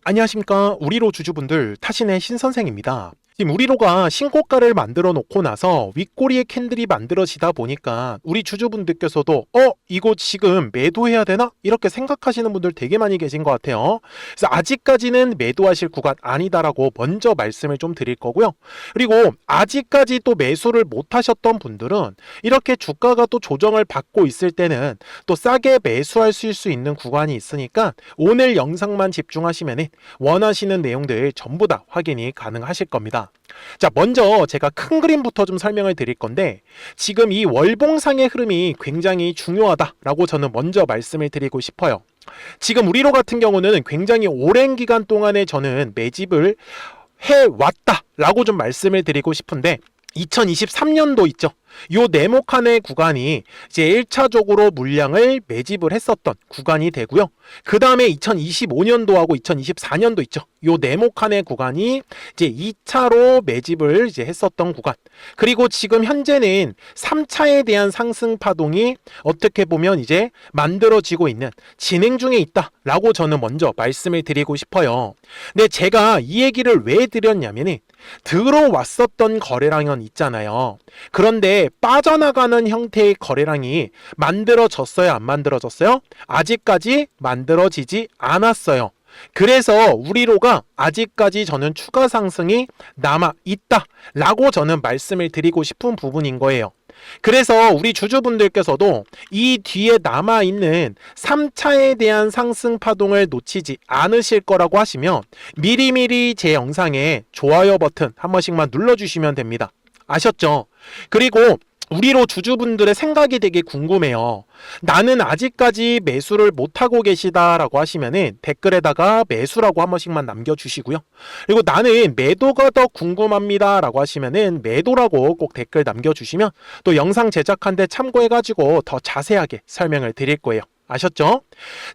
안녕하십니까. 우리로 주주분들, 타신의 신선생입니다. 지금 우리로가 신고가를 만들어 놓고 나서 윗꼬리에 캔들이 만들어지다 보니까 우리 주주분들께서도 이거 지금 매도해야 되나? 이렇게 생각하시는 분들 되게 많이 계신 것 같아요. 그래서 아직까지는 매도하실 구간 아니다라고 먼저 말씀을 좀 드릴 거고요. 그리고 아직까지 또 매수를 못 하셨던 분들은 이렇게 주가가 또 조정을 받고 있을 때는 또 싸게 매수할 수 있는 구간이 있으니까 오늘 영상만 집중하시면 원하시는 내용들 전부 다 확인이 가능하실 겁니다. 자, 먼저 제가 큰 그림부터 좀 설명을 드릴 건데, 지금 이 월봉상의 흐름이 굉장히 중요하다라고 저는 먼저 말씀을 드리고 싶어요. 지금 우리로 같은 경우는 굉장히 오랜 기간 동안에 저는 매집을 해왔다라고 좀 말씀을 드리고 싶은데, 2023년도 있죠. 요 네모칸의 구간이 이제 1차적으로 물량을 매집을 했었던 구간이 되고요. 그 다음에 2025년도하고 2024년도 있죠. 요 네모칸의 구간이 이제 2차로 매집을 이제 했었던 구간. 그리고 지금 현재는 3차에 대한 상승 파동이 어떻게 보면 이제 만들어지고 있는, 진행 중에 있다라고 저는 먼저 말씀을 드리고 싶어요. 근데 제가 이 얘기를 왜 드렸냐면은 들어왔었던 거래량은 있잖아요. 그런데 빠져나가는 형태의 거래량이 만들어졌어요? 안 만들어졌어요? 아직까지 만들어지지 않았어요. 그래서 우리로가 아직까지 저는 추가 상승이 남아있다 라고 저는 말씀을 드리고 싶은 부분인 거예요. 그래서 우리 주주분들께서도 이 뒤에 남아있는 3차에 대한 상승 파동을 놓치지 않으실 거라고 하시면 미리미리 제 영상에 좋아요 버튼 한 번씩만 눌러주시면 됩니다. 아셨죠? 그리고 우리로 주주분들의 생각이 되게 궁금해요. 나는 아직까지 매수를 못하고 계시다라고 하시면은 댓글에다가 매수라고 한 번씩만 남겨주시고요. 그리고 나는 매도가 더 궁금합니다라고 하시면은 매도라고 꼭 댓글 남겨주시면 또 영상 제작하는데 참고해가지고 더 자세하게 설명을 드릴 거예요. 아셨죠?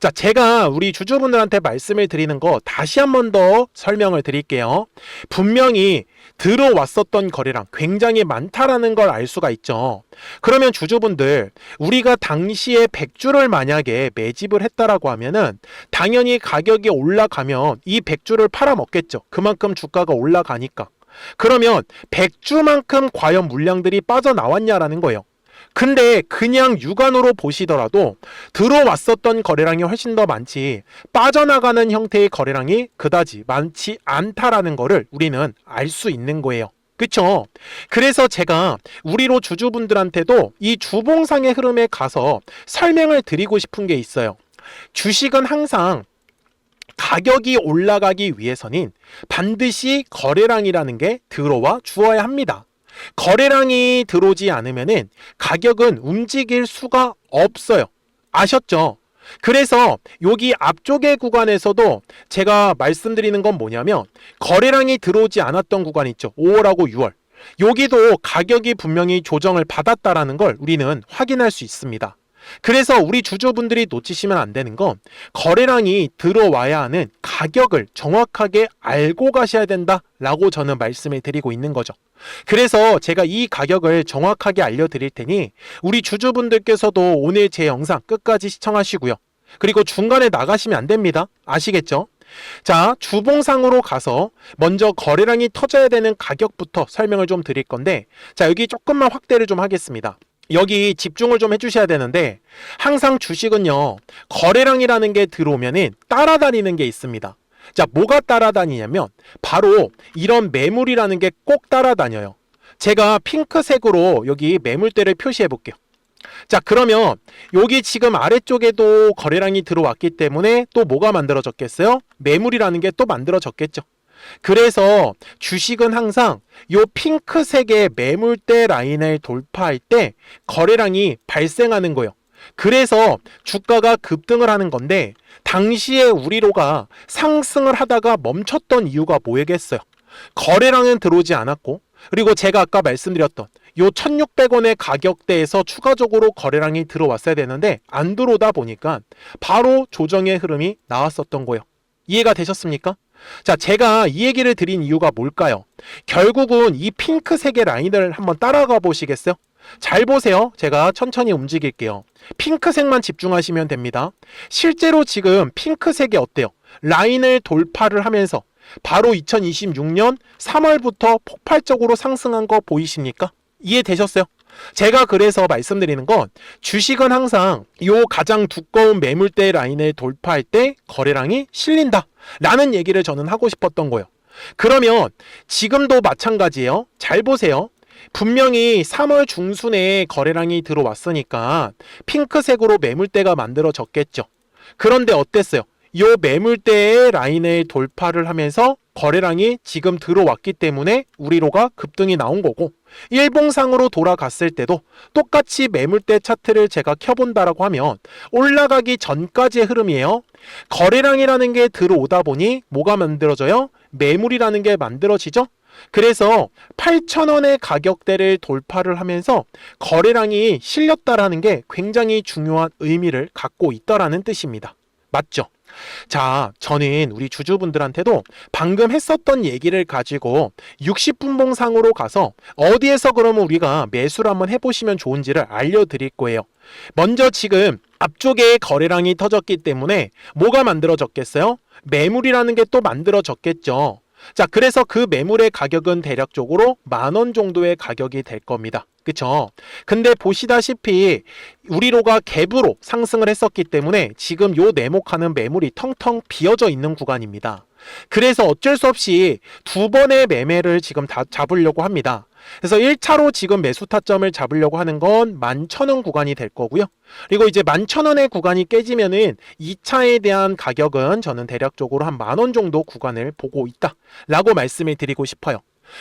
자, 제가 우리 주주분들한테 말씀을 드리는 거 다시 한 번 더 설명을 드릴게요. 분명히 들어왔었던 거래량 굉장히 많다라는 걸 알 수가 있죠. 그러면 주주분들, 우리가 당시에 100주를 만약에 매집을 했다라고 하면은 당연히 가격이 올라가면 이 100주를 팔아먹겠죠. 그만큼 주가가 올라가니까. 그러면 100주만큼 과연 물량들이 빠져나왔냐라는 거예요. 근데 그냥 육안으로 보시더라도 들어왔었던 거래량이 훨씬 더 많지 빠져나가는 형태의 거래량이 그다지 많지 않다라는 거를 우리는 알 수 있는 거예요. 그쵸? 그래서 제가 우리로 주주분들한테도 이 주봉상의 흐름에 가서 설명을 드리고 싶은 게 있어요. 주식은 항상 가격이 올라가기 위해서는 반드시 거래량이라는 게 들어와 주어야 합니다. 거래량이 들어오지 않으면은 가격은 움직일 수가 없어요. 아셨죠? 그래서 여기 앞쪽의 구간에서도 제가 말씀드리는 건 뭐냐면 거래량이 들어오지 않았던 구간 있죠. 5월하고 6월. 여기도 가격이 분명히 조정을 받았다라는 걸 우리는 확인할 수 있습니다. 그래서 우리 주주분들이 놓치시면 안 되는 건 거래량이 들어와야 하는 가격을 정확하게 알고 가셔야 된다라고 저는 말씀을 드리고 있는 거죠. 그래서 제가 이 가격을 정확하게 알려드릴 테니 우리 주주분들께서도 오늘 제 영상 끝까지 시청하시고요. 그리고 중간에 나가시면 안 됩니다. 아시겠죠? 자, 주봉상으로 가서 먼저 거래량이 터져야 되는 가격부터 설명을 좀 드릴 건데, 자, 여기 조금만 확대를 좀 하겠습니다. 여기 집중을 좀 해주셔야 되는데, 항상 주식은요, 거래량이라는 게 들어오면은 따라다니는 게 있습니다. 자, 뭐가 따라다니냐면 바로 이런 매물이라는 게 꼭 따라다녀요. 제가 핑크색으로 여기 매물대를 표시해 볼게요. 자, 그러면 여기 지금 아래쪽에도 거래량이 들어왔기 때문에 또 뭐가 만들어졌겠어요? 매물이라는 게 또 만들어졌겠죠. 그래서 주식은 항상 요 핑크색의 매물대 라인을 돌파할 때 거래량이 발생하는 거예요. 그래서 주가가 급등을 하는 건데, 당시에 우리로가 상승을 하다가 멈췄던 이유가 뭐겠어요? 거래량은 들어오지 않았고, 그리고 제가 아까 말씀드렸던 요 1,600원의 가격대에서 추가적으로 거래량이 들어왔어야 되는데 안 들어오다 보니까 바로 조정의 흐름이 나왔었던 거예요. 이해가 되셨습니까? 자, 제가 이 얘기를 드린 이유가 뭘까요? 결국은 이 핑크색의 라인을 한번 따라가 보시겠어요? 잘 보세요. 제가 천천히 움직일게요. 핑크색만 집중하시면 됩니다. 실제로 지금 핑크색이 어때요? 라인을 돌파를 하면서 바로 2026년 3월부터 폭발적으로 상승한 거 보이십니까? 이해되셨어요? 제가 그래서 말씀드리는 건 주식은 항상 요 가장 두꺼운 매물대 라인을 돌파할 때 거래량이 실린다 라는 얘기를 저는 하고 싶었던 거예요. 그러면 지금도 마찬가지예요. 잘 보세요. 분명히 3월 중순에 거래량이 들어왔으니까 핑크색으로 매물대가 만들어졌겠죠. 그런데 어땠어요? 요 매물대의 라인을 돌파를 하면서 거래량이 지금 들어왔기 때문에 우리로가 급등이 나온 거고, 일봉상으로 돌아갔을 때도 똑같이 매물대 차트를 제가 켜본다라고 하면 올라가기 전까지의 흐름이에요. 거래량이라는 게 들어오다 보니 뭐가 만들어져요? 매물이라는 게 만들어지죠. 그래서 8,000원의 가격대를 돌파를 하면서 거래량이 실렸다라는 게 굉장히 중요한 의미를 갖고 있다라는 뜻입니다. 맞죠? 자, 저는 우리 주주분들한테도 방금 했었던 얘기를 가지고 60분봉상으로 가서 어디에서 그러면 우리가 매수를 한번 해보시면 좋은지를 알려드릴 거예요. 먼저 지금 앞쪽에 거래량이 터졌기 때문에 뭐가 만들어졌겠어요? 매물이라는 게 또 만들어졌겠죠. 자, 그래서 그 매물의 가격은 대략적으로 10,000원 정도의 가격이 될 겁니다. 그쵸? 근데 보시다시피 우리로가 갭으로 상승을 했었기 때문에 지금 요 네모칸은 매물이 텅텅 비어져 있는 구간입니다. 그래서 어쩔 수 없이 두 번의 매매를 지금 다 잡으려고 합니다. 그래서 1차로 지금 매수 타점을 잡으려고 하는 건 11,000원 구간이 될 거고요. 그리고 이제 11,000원의 구간이 깨지면은 2차에 대한 가격은 저는 대략적으로 한 10,000원 정도 구간을 보고 있다 라고 말씀을 드리고 싶어요.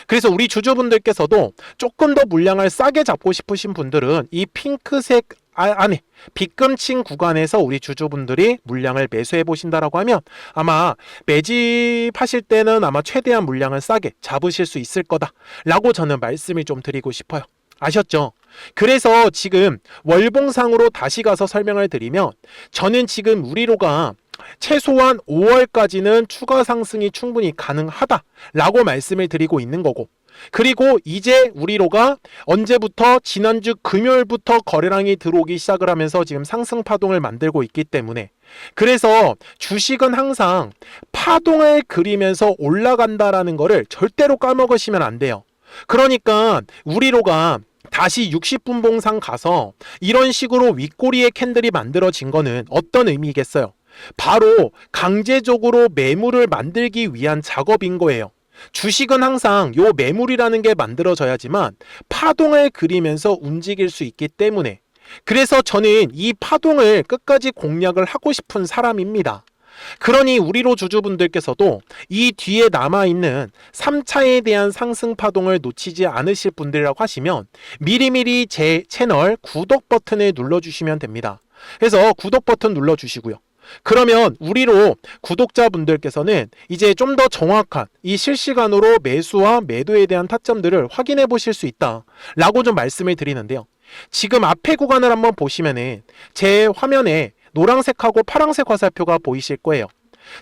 그래서 우리 주주분들께서도 조금 더 물량을 싸게 잡고 싶으신 분들은 이 핑크색 안에 빗금친 구간에서 우리 주주분들이 물량을 매수해 보신다라고 하면 아마 매집하실 때는 아마 최대한 물량을 싸게 잡으실 수 있을 거다라고 저는 말씀을 좀 드리고 싶어요. 아셨죠? 그래서 지금 월봉상으로 다시 가서 설명을 드리면 저는 지금 우리로가 최소한 5월까지는 추가 상승이 충분히 가능하다라고 말씀을 드리고 있는 거고, 그리고 이제 우리로가 언제부터 지난주 금요일부터 거래량이 들어오기 시작을 하면서 지금 상승 파동을 만들고 있기 때문에, 그래서 주식은 항상 파동을 그리면서 올라간다라는 거를 절대로 까먹으시면 안 돼요. 그러니까 우리로가 다시 60분봉상 가서 이런 식으로 윗꼬리의 캔들이 만들어진 거는 어떤 의미겠어요? 바로 강제적으로 매물을 만들기 위한 작업인 거예요. 주식은 항상 요 매물이라는 게 만들어져야지만 파동을 그리면서 움직일 수 있기 때문에, 그래서 저는 이 파동을 끝까지 공략을 하고 싶은 사람입니다. 그러니 우리로 주주분들께서도 이 뒤에 남아있는 3차에 대한 상승 파동을 놓치지 않으실 분들이라고 하시면 미리미리 제 채널 구독 버튼을 눌러주시면 됩니다. 그래서 구독 버튼 눌러주시고요. 그러면 우리로 구독자분들께서는 이제 좀 더 정확한 이 실시간으로 매수와 매도에 대한 타점들을 확인해 보실 수 있다 라고 좀 말씀을 드리는데요. 지금 앞에 구간을 한번 보시면은 제 화면에 노란색하고 파란색 화살표가 보이실 거예요.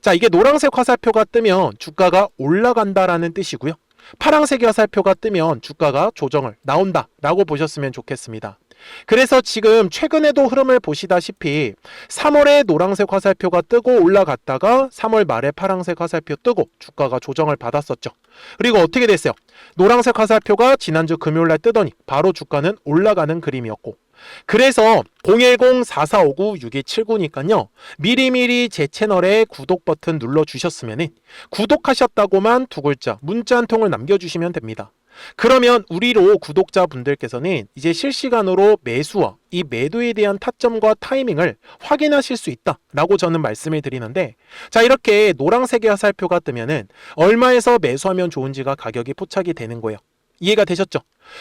자, 이게 노란색 화살표가 뜨면 주가가 올라간다라는 뜻이고요. 파란색 화살표가 뜨면 주가가 조정을 나온다 라고 보셨으면 좋겠습니다. 그래서 지금 최근에도 흐름을 보시다시피 3월에 노란색 화살표가 뜨고 올라갔다가 3월 말에 파란색 화살표 뜨고 주가가 조정을 받았었죠. 그리고 어떻게 됐어요? 노란색 화살표가 지난주 금요일날 뜨더니 바로 주가는 올라가는 그림이었고, 그래서 010-4459-6279니까요 미리미리 제 채널에 구독 버튼 눌러주셨으면 구독하셨다고만 두 글자 문자 한 통을 남겨주시면 됩니다. 그러면 우리로 구독자분들께서는 이제 실시간으로 매수와 이 매도에 대한 타점과 타이밍을 확인하실 수 있다라고 저는 말씀을 드리는데, 자, 이렇게 노란색의 화살표가 뜨면은 얼마에서 매수하면 좋은지가 가격이 포착이 되는 거예요. 이해가 되셨죠?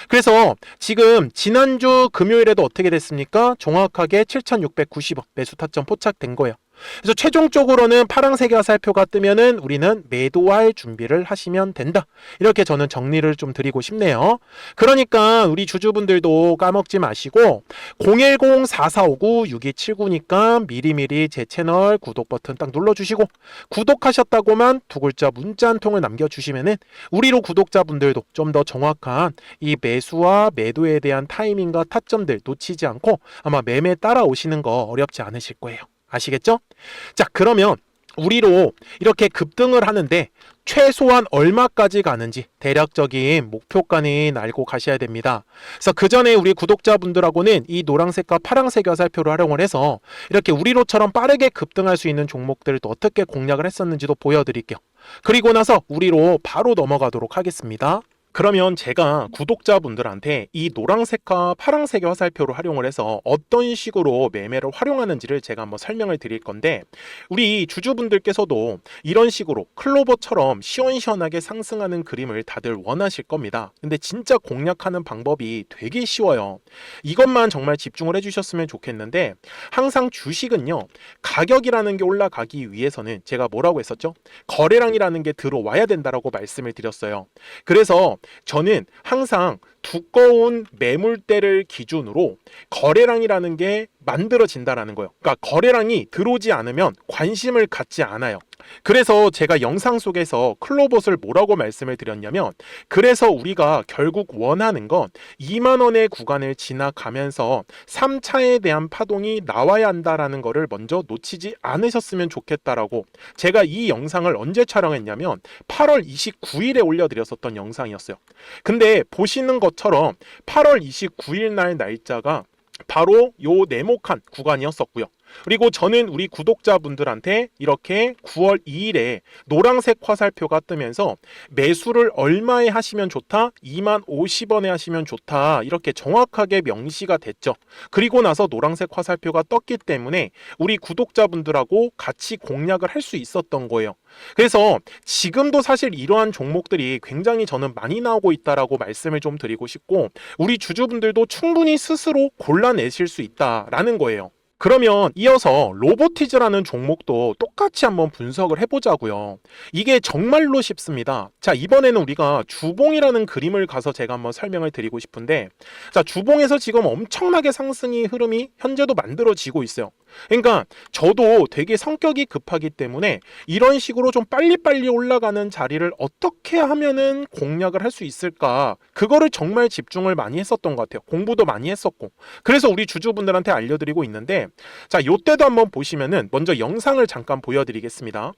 그래서 지금 지난주 금요일에도 어떻게 됐습니까? 정확하게 7,690원 매수 타점 포착된 거예요. 그래서 최종적으로는 파란색의 화살표가 뜨면은 우리는 매도할 준비를 하시면 된다. 이렇게 저는 정리를 좀 드리고 싶네요. 그러니까 우리 주주분들도 까먹지 마시고 010-4459-6279니까 미리미리 제 채널 구독 버튼 딱 눌러주시고 구독하셨다고만 두 글자 문자 한 통을 남겨주시면은 우리로 구독자분들도 좀 더 정확한 이 매수와 매도에 대한 타이밍과 타점들 놓치지 않고 아마 매매 따라오시는 거 어렵지 않으실 거예요. 아시겠죠? 자, 그러면 우리로 이렇게 급등을 하는데 최소한 얼마까지 가는지 대략적인 목표가는 알고 가셔야 됩니다. 그래서 그 전에 우리 구독자분들하고는 이 노란색과 파란색 화살표를 활용을 해서 이렇게 우리로처럼 빠르게 급등할 수 있는 종목들을 또 어떻게 공략을 했었는지도 보여드릴게요. 그리고 나서 우리로 바로 넘어가도록 하겠습니다. 그러면 제가 구독자분들한테 이 노란색과 파란색의 화살표를 활용을 해서 어떤 식으로 매매를 활용하는지를 제가 한번 설명을 드릴 건데, 우리 주주분들께서도 이런 식으로 클로버처럼 시원시원하게 상승하는 그림을 다들 원하실 겁니다. 근데 진짜 공략하는 방법이 되게 쉬워요. 이것만 정말 집중을 해주셨으면 좋겠는데, 항상 주식은요, 가격이라는 게 올라가기 위해서는 제가 뭐라고 했었죠? 거래량이라는 게 들어와야 된다라고 말씀을 드렸어요. 그래서 저는 항상 두꺼운 매물대를 기준으로 거래량이라는 게 만들어진다라는 거예요. 그러니까 거래량이 들어오지 않으면 관심을 갖지 않아요. 그래서 제가 영상 속에서 클로봇을 뭐라고 말씀을 드렸냐면, 그래서 우리가 결국 원하는 건 2만 원의 구간을 지나가면서 3차에 대한 파동이 나와야 한다라는 거를 먼저 놓치지 않으셨으면 좋겠다라고, 제가 이 영상을 언제 촬영했냐면 8월 29일에 올려드렸었던 영상이었어요. 근데 보시는 것처럼 8월 29일 날 날짜가 바로 요 네모칸 구간이었었고요. 그리고 저는 우리 구독자분들한테 이렇게 9월 2일에 노란색 화살표가 뜨면서 매수를 얼마에 하시면 좋다? 2만 50원에 하시면 좋다. 이렇게 정확하게 명시가 됐죠. 그리고 나서 노란색 화살표가 떴기 때문에 우리 구독자분들하고 같이 공략을 할 수 있었던 거예요. 그래서 지금도 사실 이러한 종목들이 굉장히 저는 많이 나오고 있다라고 말씀을 좀 드리고 싶고, 우리 주주분들도 충분히 스스로 골라내실 수 있다라는 거예요. 그러면 이어서 로보티즈라는 종목도 똑같이 한번 분석을 해보자고요. 이게 정말로 쉽습니다. 자, 이번에는 우리가 주봉이라는 그림을 가서 제가 한번 설명을 드리고 싶은데, 자, 주봉에서 지금 엄청나게 상승이 흐름이 현재도 만들어지고 있어요. 그러니까 저도 되게 성격이 급하기 때문에 이런 식으로 좀 빨리빨리 올라가는 자리를 어떻게 하면은 공략을 할 수 있을까, 그거를 정말 집중을 많이 했었던 것 같아요. 공부도 많이 했었고. 그래서 우리 주주분들한테 알려드리고 있는데, 자, 요때도 한번 보시면은 먼저 영상을 잠깐 보여드리겠습니다.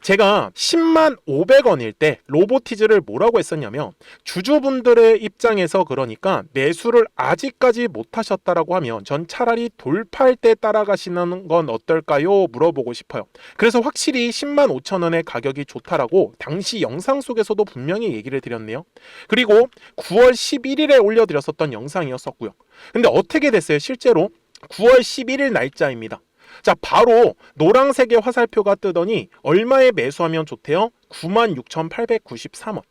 제가 10만 500원일 때 로보티즈를 뭐라고 했었냐면, 주주분들의 입장에서 그러니까 매수를 아직까지 못 하셨다라고 하면 전 차라리 돌파할 때 따라가시는 건 어떨까요? 물어보고 싶어요. 그래서 확실히 10만 5천 원의 가격이 좋다라고 당시 영상 속에서도 분명히 얘기를 드렸네요. 그리고 9월 11일에 올려드렸었던 영상이었었고요. 근데 어떻게 됐어요? 실제로 9월 11일 날짜입니다. 자, 바로 노란색의 화살표가 뜨더니 얼마에 매수하면 좋대요? 96,893원.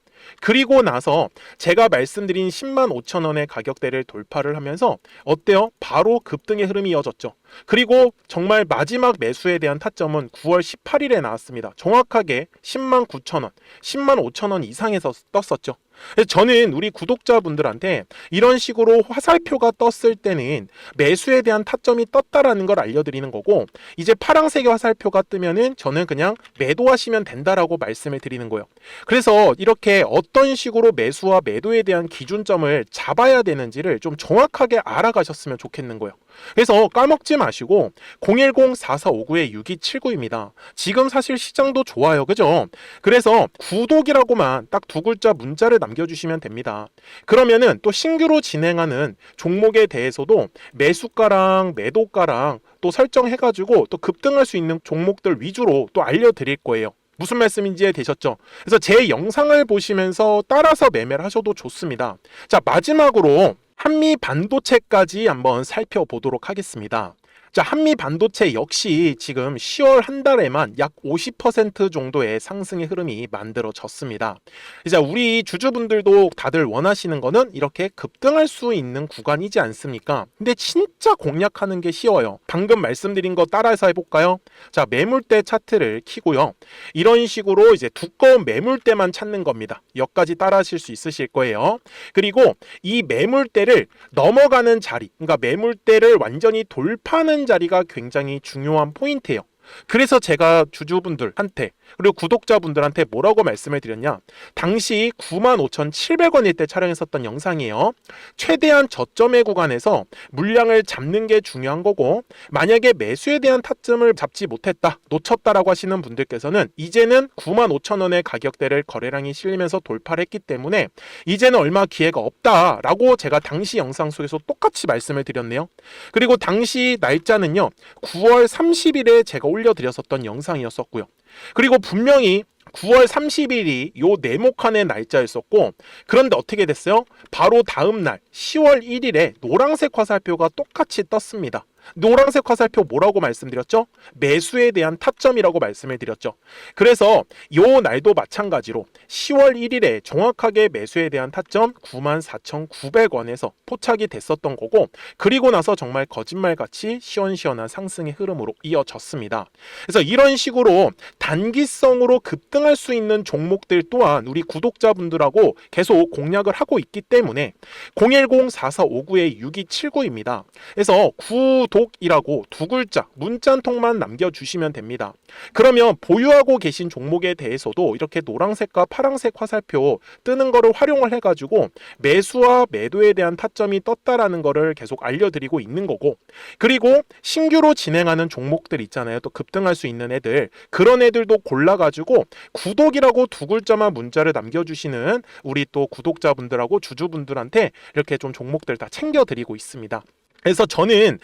그리고 나서 제가 말씀드린 10만 5천 원의 가격대를 돌파를 하면서 어때요? 바로 급등의 흐름이 이어졌죠. 그리고 정말 마지막 매수에 대한 타점은 9월 18일에 나왔습니다. 정확하게 10만 9천 원, 10만 5천 원 이상에서 떴었죠. 그래서 저는 우리 구독자분들한테 이런 식으로 화살표가 떴을 때는 매수에 대한 타점이 떴다라는 걸 알려드리는 거고, 이제 파란색의 화살표가 뜨면은 저는 그냥 매도하시면 된다라고 말씀을 드리는 거예요. 그래서 이렇게 어떤 식으로 매수와 매도에 대한 기준점을 잡아야 되는지를 좀 정확하게 알아가셨으면 좋겠는 거예요. 그래서 까먹지 마시고 010-4459-6279입니다. 지금 사실 시장도 좋아요. 그죠? 그래서 구독이라고만 딱 두 글자 문자를 남겨주시면 됩니다. 그러면은 또 신규로 진행하는 종목에 대해서도 매수가랑 매도가랑 또 설정해가지고 또 급등할 수 있는 종목들 위주로 또 알려드릴 거예요. 무슨 말씀인지 이해되셨죠? 그래서 제 영상을 보시면서 따라서 매매를 하셔도 좋습니다. 자, 마지막으로 한미 반도체까지 한번 살펴보도록 하겠습니다. 자, 한미 반도체 역시 지금 10월 한 달에만 약 50% 정도의 상승의 흐름이 만들어졌습니다. 이제 우리 주주분들도 다들 원하시는 거는 이렇게 급등할 수 있는 구간이지 않습니까? 근데 진짜 공략하는 게 쉬워요. 방금 말씀드린 거 따라서 해볼까요? 자, 매물대 차트를 키고요. 이런 식으로 이제 두꺼운 매물대만 찾는 겁니다. 여기까지 따라 하실 수 있으실 거예요. 그리고 이 매물대를 넘어가는 자리, 그러니까 매물대를 완전히 돌파하는 자리가 굉장히 중요한 포인트예요. 그래서 제가 주주분들한테 그리고 구독자분들한테 뭐라고 말씀을 드렸냐, 당시 95,700원일 때 촬영했었던 영상이에요. 최대한 저점의 구간에서 물량을 잡는 게 중요한 거고, 만약에 매수에 대한 타점을 잡지 못했다, 놓쳤다라고 하시는 분들께서는 이제는 95,000원의 가격대를 거래량이 실리면서 돌파를 했기 때문에 이제는 얼마 기회가 없다라고 제가 당시 영상 속에서 똑같이 말씀을 드렸네요. 그리고 당시 날짜는요, 9월 30일에 제가 올려드렸었던 영상이었었고요. 그리고 분명히 9월 30일이 요 네모칸의 날짜였었고, 그런데 어떻게 됐어요? 바로 다음 날 10월 1일에 노란색 화살표가 똑같이 떴습니다. 노란색 화살표 뭐라고 말씀드렸죠? 매수에 대한 타점이라고 말씀을 드렸죠. 그래서 요 날도 마찬가지로 10월 1일에 정확하게 매수에 대한 타점 94,900원에서 포착이 됐었던 거고, 그리고 나서 정말 거짓말같이 시원시원한 상승의 흐름으로 이어졌습니다. 그래서 이런 식으로 단기성으로 급등할 수 있는 종목들 또한 우리 구독자분들하고 계속 공략을 하고 있기 때문에 010-4459-6279입니다. 그래서 구독이라고 두 글자 문자 한 통만 남겨주시면 됩니다. 그러면 보유하고 계신 종목에 대해서도 이렇게 노란색과 파란색 화살표 뜨는 거를 활용을 해가지고 매수와 매도에 대한 타점이 떴다라는 거를 계속 알려드리고 있는 거고, 그리고 신규로 진행하는 종목들 있잖아요. 또 급등할 수 있는 애들, 그런 애들도 골라가지고 구독이라고 두 글자만 문자를 남겨주시는 우리 또 구독자분들하고 주주분들한테 이렇게 좀 종목들 다 챙겨드리고 있습니다. 그래서 저는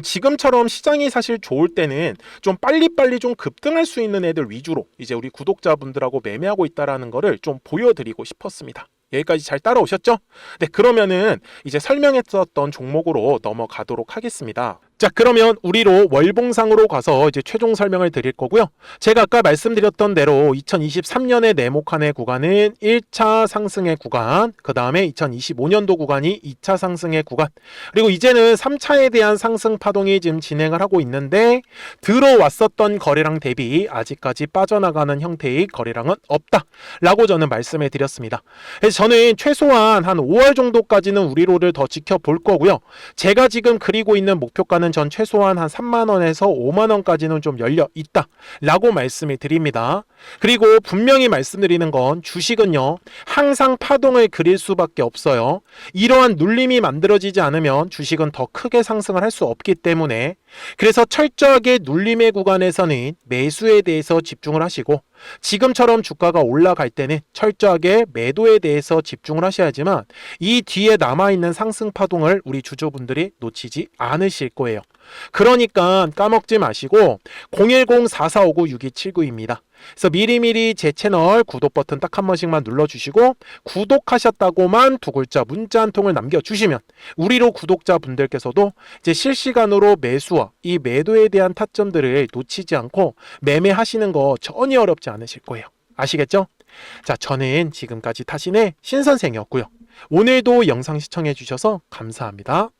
지금처럼 시장이 사실 좋을 때는 좀 빨리빨리 좀 급등할 수 있는 애들 위주로 이제 우리 구독자분들하고 매매하고 있다라는 거를 좀 보여드리고 싶었습니다. 여기까지 잘 따라오셨죠? 네, 그러면은 이제 설명했었던 종목으로 넘어가도록 하겠습니다. 자, 그러면 우리로 월봉상으로 가서 이제 최종 설명을 드릴 거고요. 제가 아까 말씀드렸던 대로 2023년의 네모칸의 구간은 1차 상승의 구간, 그 다음에 2025년도 구간이 2차 상승의 구간, 그리고 이제는 3차에 대한 상승 파동이 지금 진행을 하고 있는데, 들어왔었던 거래량 대비 아직까지 빠져나가는 형태의 거래량은 없다 라고 저는 말씀을 드렸습니다. 그래서 저는 최소한 한 5월 정도까지는 우리로를 더 지켜볼 거고요. 제가 지금 그리고 있는 목표가는 전 최소한 한 3만원에서 5만원까지는 좀 열려 있다 라고 말씀을 드립니다. 그리고 분명히 말씀드리는 건 주식은요, 항상 파동을 그릴 수밖에 없어요. 이러한 눌림이 만들어지지 않으면 주식은 더 크게 상승을 할 수 없기 때문에, 그래서 철저하게 눌림의 구간에서는 매수에 대해서 집중을 하시고, 지금처럼 주가가 올라갈 때는 철저하게 매도에 대해서 집중을 하셔야지만 이 뒤에 남아있는 상승 파동을 우리 주주분들이 놓치지 않으실 거예요. 그러니까 까먹지 마시고 010-4459-6279입니다. 그래서 미리미리 제 채널 구독 버튼 딱 한 번씩만 눌러주시고, 구독하셨다고만 두 글자 문자 한 통을 남겨주시면 우리로 구독자분들께서도 이제 실시간으로 매수와 이 매도에 대한 타점들을 놓치지 않고 매매하시는 거 전혀 어렵지 않으실 거예요. 아시겠죠? 자, 저는 지금까지 타신의 신선생이었고요. 오늘도 영상 시청해 주셔서 감사합니다.